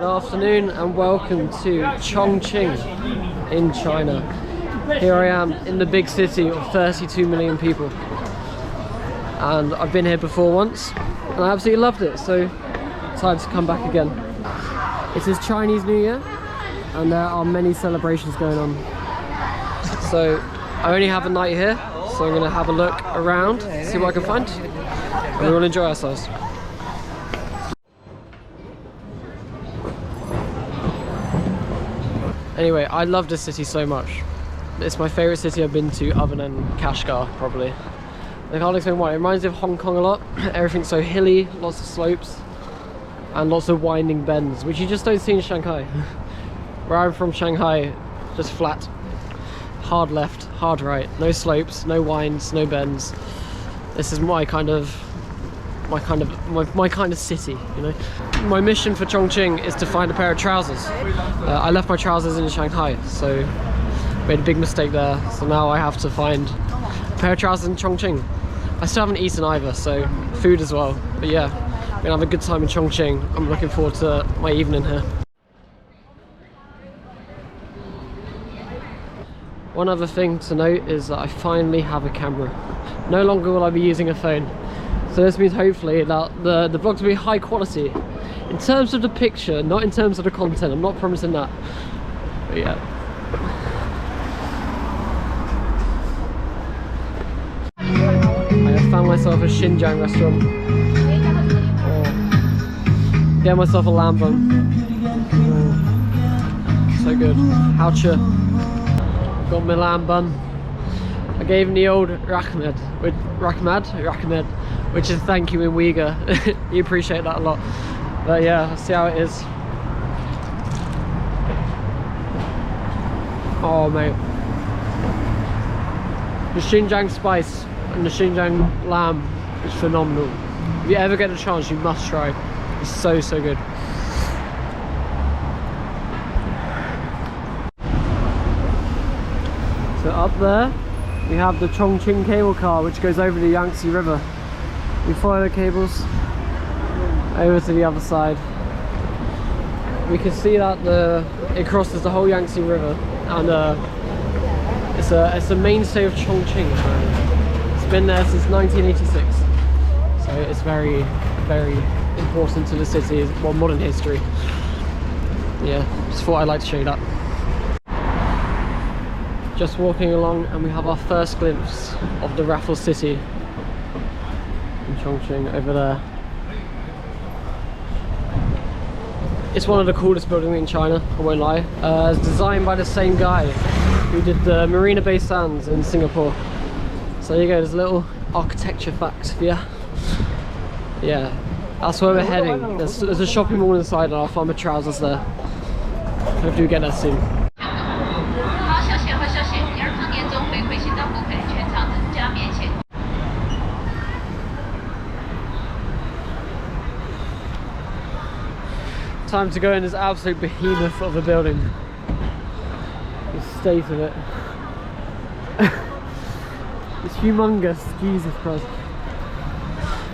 Good afternoon and welcome to Chongqing in China. Here I am in the big city of 32 million people. And I've been here before once and I absolutely loved it, so decided to come back again. It is Chinese New Year and there are many celebrations going on. So I only have a night here, so I'm going to have a look around, see what I can find, and we'll enjoy ourselves. Anyway, I love this city so much. It's my favourite city I've been to other than Kashgar, probably. I can't explain why. It reminds me of Hong Kong a lot. Everything's so hilly, lots of slopes, and lots of winding bends, which you just don't see in Shanghai. Where I'm from, Shanghai, just flat. Hard left, hard right. No slopes, no winds, no bends. This is my kind of city, you know. My mission for Chongqing is to find a pair of trousers. I left my trousers in Shanghai, so made a big mistake there. So now I have to find a pair of trousers in Chongqing. I still haven't eaten either, so food as well. But yeah, I'm gonna have a good time in Chongqing. I'm looking forward to my evening here. One other thing to note is that I finally have a camera. No longer will I be using a phone. So this means hopefully that the vlogs will be high quality. In terms of the picture, not in terms of the content. I'm not promising that. But yeah. I have found myself a Xinjiang restaurant. Oh. Get myself a lamb bun. Oh. So good. Hao-che. Got my lamb bun. I gave him the old Rahmed, which is thank you in Uyghur. You appreciate that a lot. But yeah, let's see how it is. Oh mate, the Xinjiang spice and the Xinjiang lamb is phenomenal. If you ever get a chance, you must try. It's so good. So up there we have the Chongqing cable car, which goes over the Yangtze River. We follow the cables over to the other side. We can see that it crosses the whole Yangtze River, and it's a mainstay of Chongqing. It's been there since 1986, so it's very important to the city, well, modern history. Yeah, just thought I'd like to show you that. Just walking along and we have our first glimpse of the Raffles City in Chongqing over there. It's one of the coolest buildings in China, I won't lie. It's designed by the same guy who did the Marina Bay Sands in Singapore. So there you go, there's a little architecture facts for you. Yeah, that's where we're heading. There's a shopping mall inside and I'll find my trousers there. Hopefully we get there soon. Time to go in this absolute behemoth of a building. The state of it. It's humongous, Jesus Christ.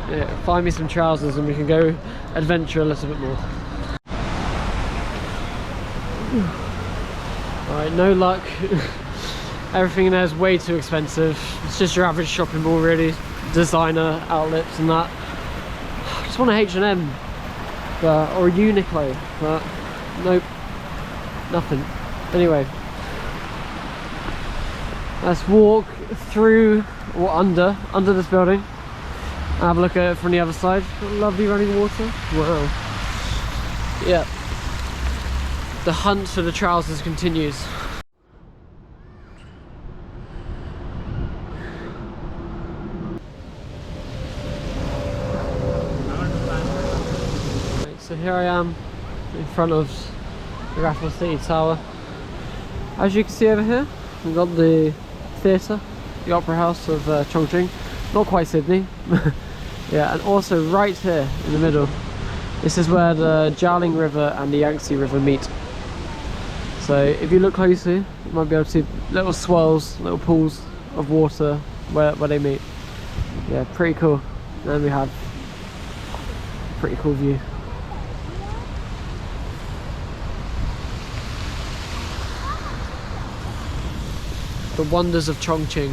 Yeah, find me some trousers and we can go adventure a little bit more. Alright, no luck. Everything in there is way too expensive. It's just your average shopping mall really. Designer outlets and that. I just want a H&M. Or a Uniqlo, but nope, nothing. Anyway, let's walk through or under this building and have a look at it from the other side. Lovely running water. Wow. Yeah, the hunt for the trousers continues. So here I am in front of the Raffles City Tower. As you can see over here, we've got the theatre, the Opera House of Chongqing. Not quite Sydney. Yeah, and also right here in the middle, this is where the Jialing River and the Yangtze River meet. So if you look closely, you might be able to see little swirls, little pools of water where they meet. Yeah, pretty cool. And then we have a pretty cool view. the wonders of Chongqing.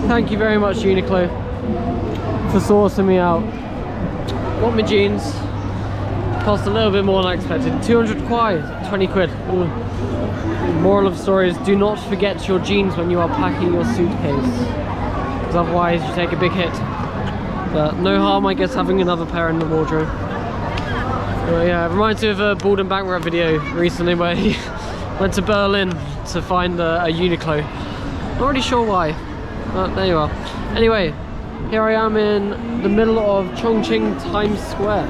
Thank you very much, Uniqlo, for sourcing me out. Got my jeans. Cost a little bit more than I expected. 200 kwai, 20 quid. Ooh. Moral of the story is, do not forget your jeans when you are packing your suitcase, because otherwise you take a big hit. But no harm, I guess, having another pair in the wardrobe. Well, yeah, it reminds me of a Bald and Bankrupt video recently where he went to Berlin to find a Uniqlo. Not really sure why, but there you are. Anyway, here I am in the middle of Chongqing Times Square.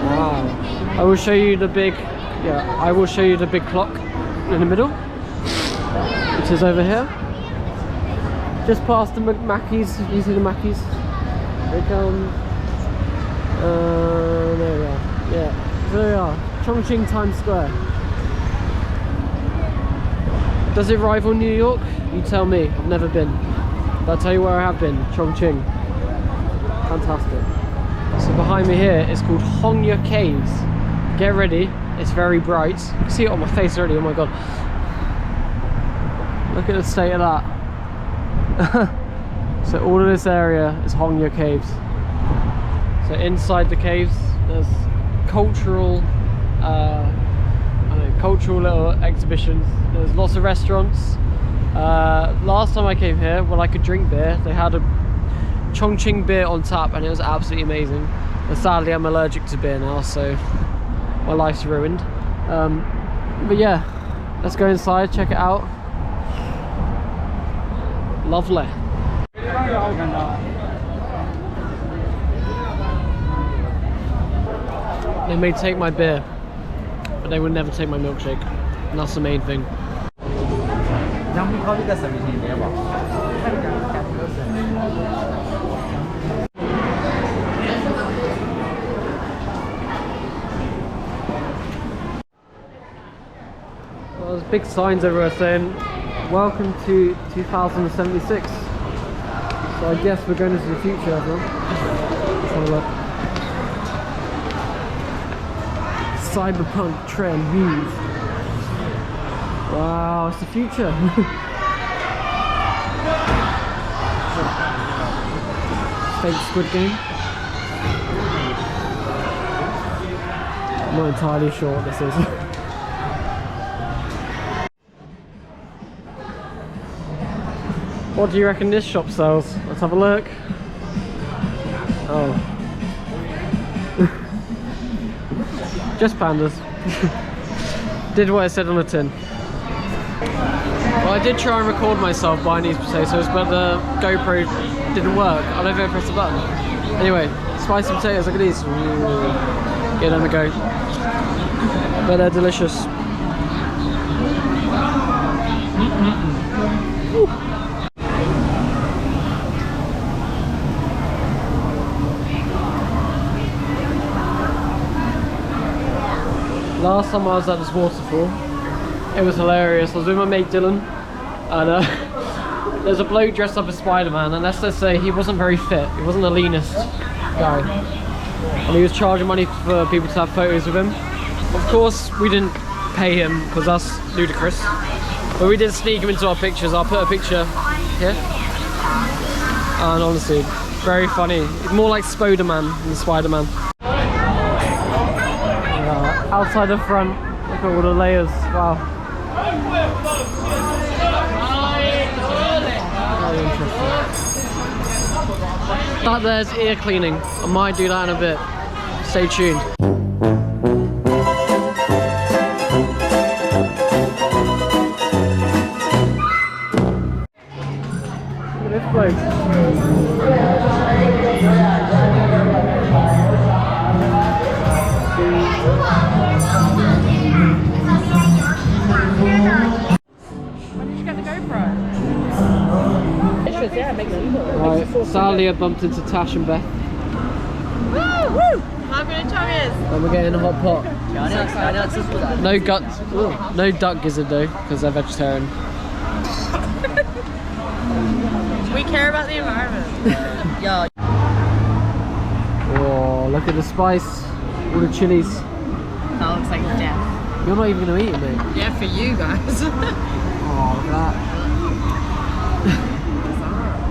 Wow. I will show you the big, I will show you the big clock in the middle, which is over here. Just past the Mackies. You see the Mackies? They come. There we are. Yeah, there we are. Chongqing Times Square. Does it rival New York? You tell me. I've never been. But I'll tell you where I have been. Chongqing. Fantastic. So behind me here is called Hongyue Caves. Get ready. It's very bright. You can see it on my face already. Oh my god. Look at the state of that. So all of this area is Hongyue Caves. So inside the caves there's cultural cultural little exhibitions. There's lots of restaurants. Last time I came here, when I could drink beer, they had a Chongqing beer on tap and it was absolutely amazing. But sadly I'm allergic to beer now, so my life's ruined. But yeah, let's go inside, check it out. Lovely. They may take my beer, but they would never take my milkshake. And that's the main thing. Well, there's big signs everywhere saying, welcome to 2076. So I guess we're going into the future, everyone. Let's have a look. Cyberpunk Train views. Wow, it's the future. Fake Squid Game. I'm not entirely sure what this is. What do you reckon this shop sells? Let's have a look. Oh. Just pandas. Did what I said on the tin. Well, I did try and record myself buying these potatoes, but the GoPro didn't work. I don't think I pressed the button. Anyway, spicy potatoes, look at these. Ooh. Give them a go. But they're delicious. Ooh. Last time I was at this waterfall, it was hilarious. I was with my mate Dylan, and there's a bloke dressed up as Spider-Man, and let's just say he wasn't very fit. He wasn't the leanest guy, and he was charging money for people to have photos with him. Of course, we didn't pay him because that's ludicrous, but we did sneak him into our pictures. I'll put a picture here, and honestly, very funny. It's more like Spider-Man than Spider-Man. Outside the front, look at all the layers. Wow. Very interesting. That there's ear cleaning. I might do that in a bit. Stay tuned. Look at this bloke. Right, sadly I bumped into Tash and Beth. Woo! Woo! And we're getting a hot pot. No guts. No duck gizzard though, because they're vegetarian. We care about the environment. Yeah. Oh, look at the spice. All the chilies. That looks like death. You're not even going to eat it, mate. Yeah, for you guys. Oh, look at that.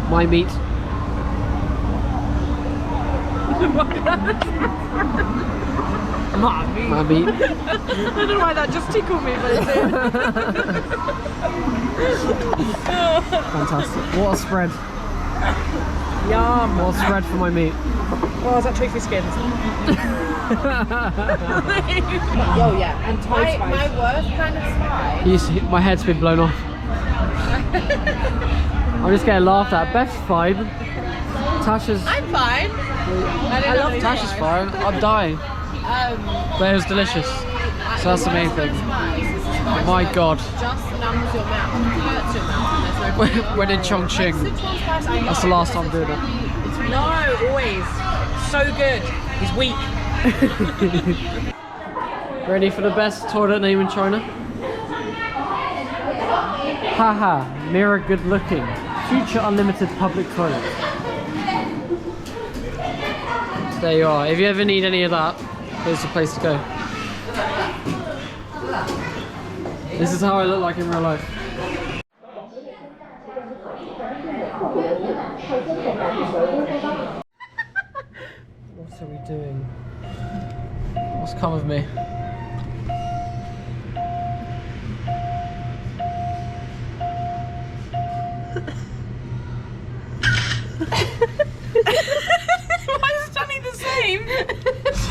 My meat. My meat. I don't know why that just tickled me, but it did. Fantastic. What a spread. Yum. What a spread for my meat. Oh, is that tofu skins? Yo, yeah, and toast my worst kind of spice. My head's been blown off. I'm just getting laughed at. Beth's fine. Tash is... I'm fine. I love Tash is fine. I'm dying. But it was delicious. So that's the main thing. Oh my god. Just numbs your mouth. Hurts your mouth. When in Chongqing. That's the last time doing it. No, always. So good. He's weak. Ready for the best toilet name in China? Haha, mirror good looking. Future unlimited public toilet. There you are. If you ever need any of that, here's the place to go. This is how I look like in real life. What are we doing? What's come of me? Why is Johnny the same?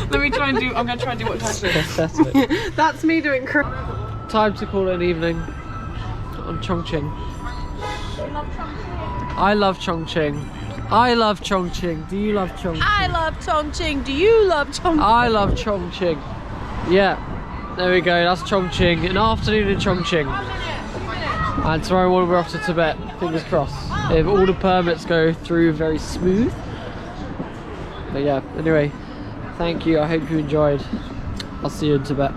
Let me try and do. I'm going to try and do what Tash did. Pathetic. That's me doing. Time to call it an evening on Chongqing. I love Chongqing. I love Chongqing. Do you love Chongqing? I love Chongqing. Do you love Chongqing? I love Chongqing. Yeah, there we go. That's Chongqing. An afternoon in Chongqing. And tomorrow morning we're off to Tibet. Fingers crossed. If all the permits go through very smooth. But yeah, anyway, thank you. I hope you enjoyed. I'll see you in Tibet.